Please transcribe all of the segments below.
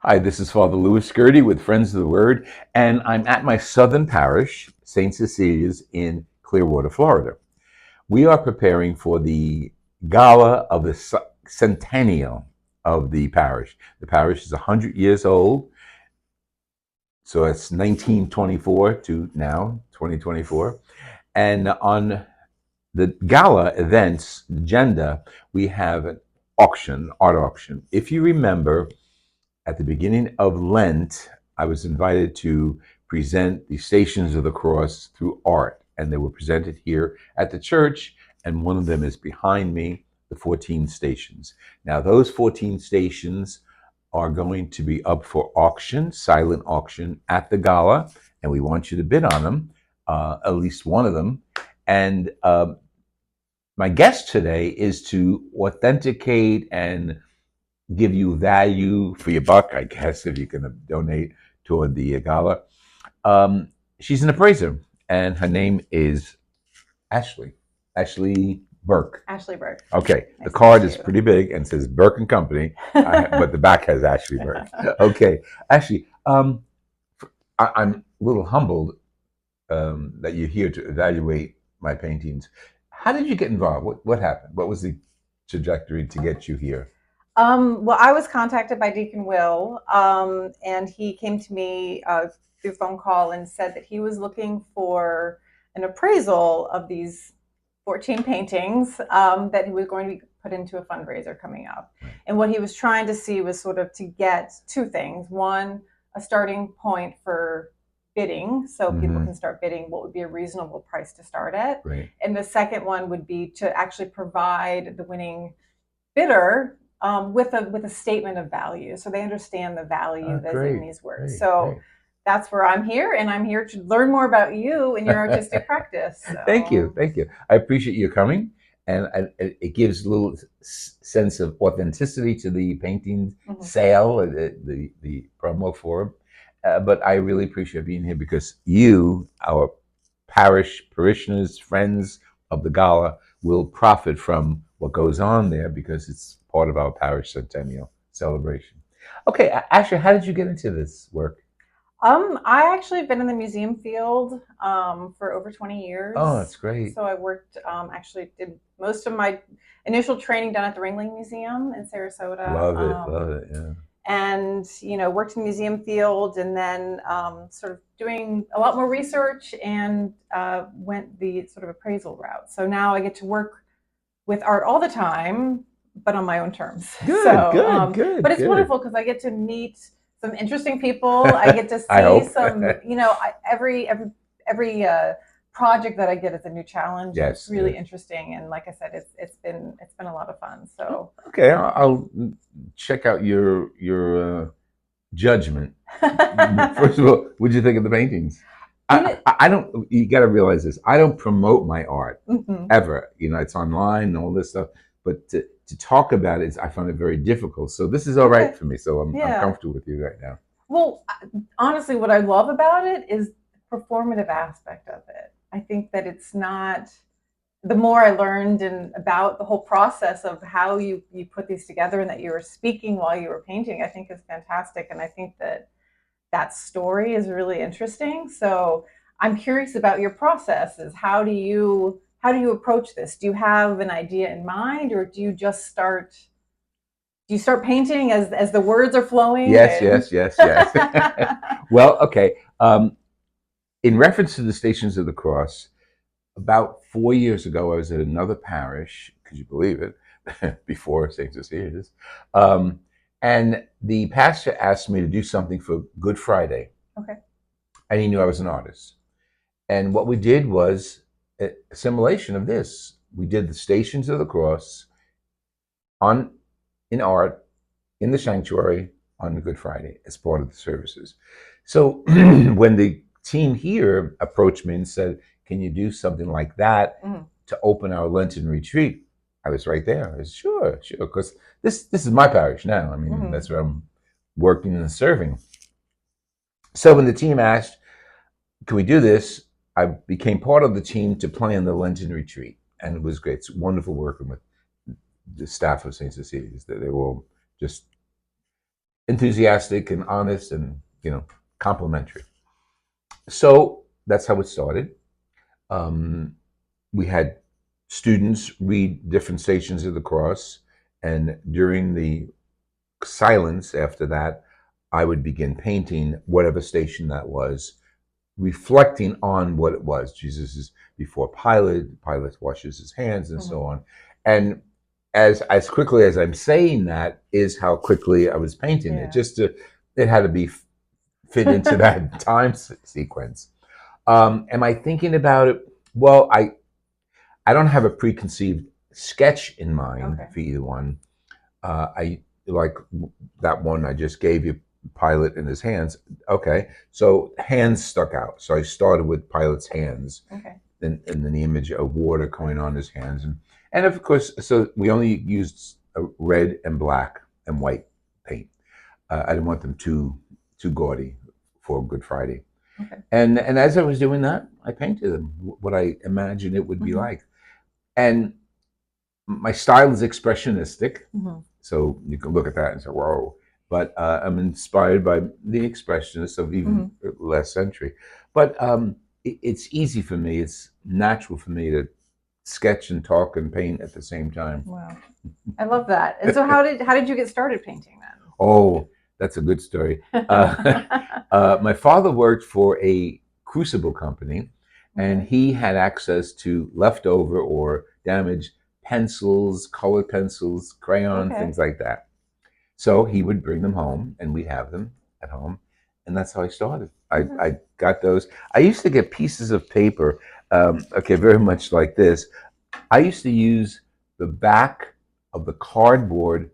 Hi, this is Father Louis SCURTI with Friends of the Word, and I'm at my southern parish, St. Cecilia's in Clearwater, Florida. We are preparing for the gala of the centennial of the parish. The parish is 100 years old, so it's 1924 to now, 2024. And on the gala events agenda, we have an auction, art auction. If you remember, at the beginning of Lent, I was invited to present the Stations of the Cross through art, and they were presented here at the church, and one of them is behind me, the 14 stations. Now, those 14 stations are going to be up for auction, silent auction, at the gala, and we want you to bid on them, at least one of them. And my guest today is to authenticate and give you value for your buck, I guess, if you're going to donate toward the gala. She's an appraiser, and her name is Ashley. Ashley Burke. Ashley Burke. Okay, Nice the card to is meet you. pretty big and says Burke and Company, but the back has Ashley Burke. Okay, Ashley, I'm a little humbled that you're here to evaluate my paintings. How did you get involved? What happened? What was the trajectory to get you here? Well, I was contacted by Deacon Will, and he came to me through phone call and said that he was looking for an appraisal of these 14 paintings that he was going to be put into a fundraiser coming up. And what he was trying to see was sort of to get two things. One, a starting point for bidding, so people can start bidding what would be a reasonable price to start at. Right. And the second one would be to actually provide the winning bidder with a statement of value, so they understand the value that's in these works. So that's where I'm here, and I'm here to learn more about you and your artistic practice. So. Thank you. I appreciate you coming, and it gives a little sense of authenticity to the painting sale, the promo for it. But I really appreciate being here because you, our parish parishioners, friends of the gala, will profit from what goes on there because it's part of our parish centennial celebration. Okay, Asher, how did you get into this work? I actually have been in the museum field for over 20 years. Oh, that's great. So I worked, actually did most of my initial training done at the Ringling Museum in Sarasota. Love it, yeah. And, worked in the museum field, and then sort of doing a lot more research, and went the sort of appraisal route. So now I get to work with art all the time, but on my own terms. Good. But it's wonderful because I get to meet some interesting people. I get to see some, every project that I get is a new challenge. Yes, it's really interesting, and like I said, it's been a lot of fun. So okay, I'll check out your judgment. First of all, what did you think of the paintings? I don't. You got to realize this. I don't promote my art ever. It's online and all this stuff. But to talk about it, I find it very difficult. So this is all right for me. So I'm comfortable with you right now. Well, honestly, what I love about it is the performative aspect of it. I think that it's not. The more I learned about the whole process of how you put these together, and that you were speaking while you were painting, I think is fantastic. And I think that story is really interesting. So I'm curious about your processes. How do you approach this? Do you have an idea in mind, or do you just start painting as the words are flowing? Yes. Well, okay. In reference to the Stations of the Cross, about 4 years ago, I was at another parish, could you believe it, before St. Cecilia's, and the pastor asked me to do something for Good Friday. Okay. And he knew I was an artist. And what we did was a simulation of this. We did the Stations of the Cross in art in the sanctuary on Good Friday as part of the services. So when the team here approached me and said, can you do something like that to open our Lenten retreat? I was right there. I was sure, because this is my parish now. I mean, that's where I'm working and serving. So when the team asked, can we do this? I became part of the team to plan the Lenten retreat. And it was great. It's wonderful working with the staff of St. Cecilia's. They were all just enthusiastic and honest and, complimentary. So that's how it started. Um, we had students read different stations of the cross, and during the silence after that, I would begin painting whatever station that was, reflecting on what it was. Jesus is before Pilate. Pilate washes his hands, and so on. And as quickly as I'm saying that is how quickly I was painting it. It had to be fit into that time sequence. Am I thinking about it? Well, I don't have a preconceived sketch in mind for either one. I like that one I just gave you, Pilate in his hands. Okay, so hands stuck out. So I started with Pilate's hands, and then the image of water coming on his hands, and of course, so we only used red and black and white paint. I didn't want them too gaudy for Good Friday. And as I was doing that, I painted them what I imagined it would be like. And my style is expressionistic, so you can look at that and say, "Whoa!" But I'm inspired by the expressionists of even last century. But it's easy for me. It's natural for me to sketch and talk and paint at the same time. Wow, I love that. And so, how did you get started painting then? Oh, that's a good story. My father worked for a crucible company, and he had access to leftover or damaged pencils, colored pencils, crayons, things like that. So he would bring them home, and we'd have them at home, and that's how I started. I got those. I used to get pieces of paper, very much like this. I used to use the back of the cardboard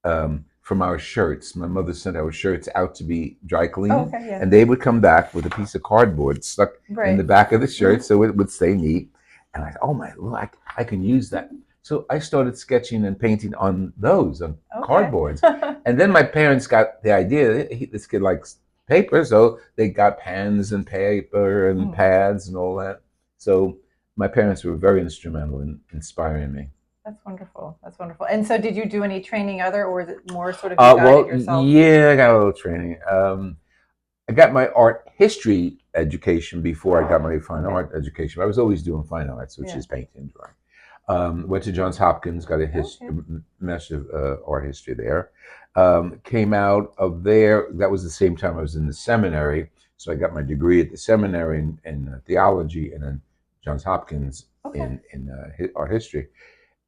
from our shirts. My mother sent our shirts out to be dry cleaned, and they would come back with a piece of cardboard stuck in the back of the shirt so it would stay neat. And I thought, oh my Lord, I can use that. So I started sketching and painting on those, on cardboards. And then my parents got the idea, this kid likes paper, so they got pens and paper and pads and all that. So my parents were very instrumental in inspiring me. That's wonderful. That's wonderful. And so did you do any training or is it more sort of you guided yourself? Yeah, I got a little training. I got my art history education before I got my fine art education. I was always doing fine arts, which is painting and drawing. Went to Johns Hopkins, got a massive art history there. Came out of there. That was the same time I was in the seminary. So I got my degree at the seminary in theology, and then Johns Hopkins in art history.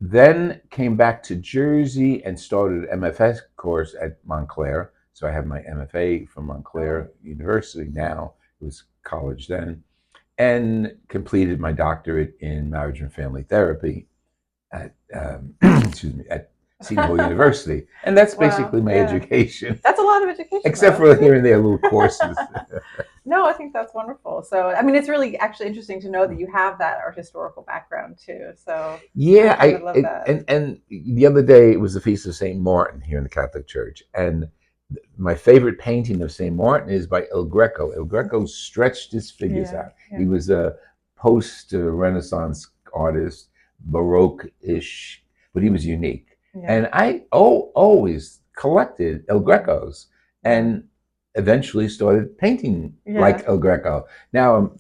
Then came back to Jersey and started an MFA course at Montclair. So I have my MFA from Montclair University now. It was college then. And completed my doctorate in marriage and family therapy at at Seton Hall University. And that's basically my education. That's a lot of education. Except for here and there little courses. No, I think that's wonderful. So, I mean, it's really actually interesting to know that you have that art historical background too. So, yeah, I love that. And the other day it was the Feast of St. Martin here in the Catholic Church. And my favorite painting of St. Martin is by El Greco. El Greco stretched his figures out. He was a post-Renaissance artist, Baroque-ish, but he was unique. And I always collected El Grecos and eventually started painting like El Greco. Now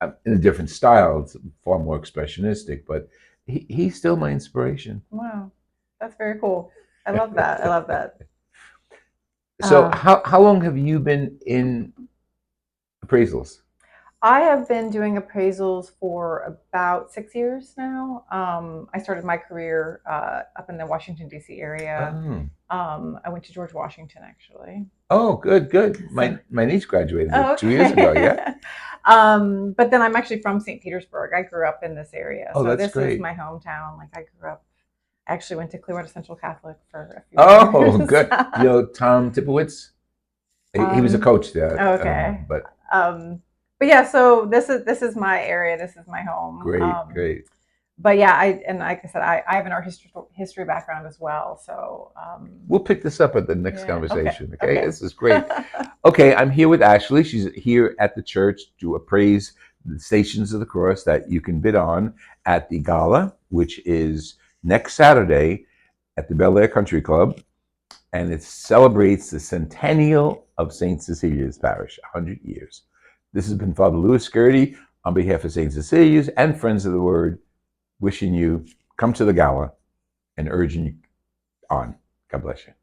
I'm in a different style. It's far more expressionistic, but he's still my inspiration. Wow, that's very cool. I love that. I love that. So how long have you been in appraisals? I have been doing appraisals for about 6 years now. I started my career up in the Washington, D.C. area. I went to George Washington, actually. Oh, good. My niece graduated 2 years ago, But then I'm actually from St. Petersburg. I grew up in this area. Oh, so that's this great. is my hometown. Like I grew up, actually went to Clearwater Central Catholic for a few years. Oh, good. You know Tom Tipowitz? He was a coach there. Okay. But yeah, so this is my area. This is my home. Great. But yeah, like I said, I have an art history background as well. So we'll pick this up at the next conversation. Okay, this is great. Okay, I'm here with Ashley. She's here at the church to appraise the Stations of the Cross that you can bid on at the GALA, which is next Saturday at the Bel Air Country Club. and it celebrates the centennial of St. Cecilia's Parish, 100 years. This has been Father Louis Scurti on behalf of St. Cecilia's and Friends of the Word, wishing you come to the gala and urging you on. God bless you.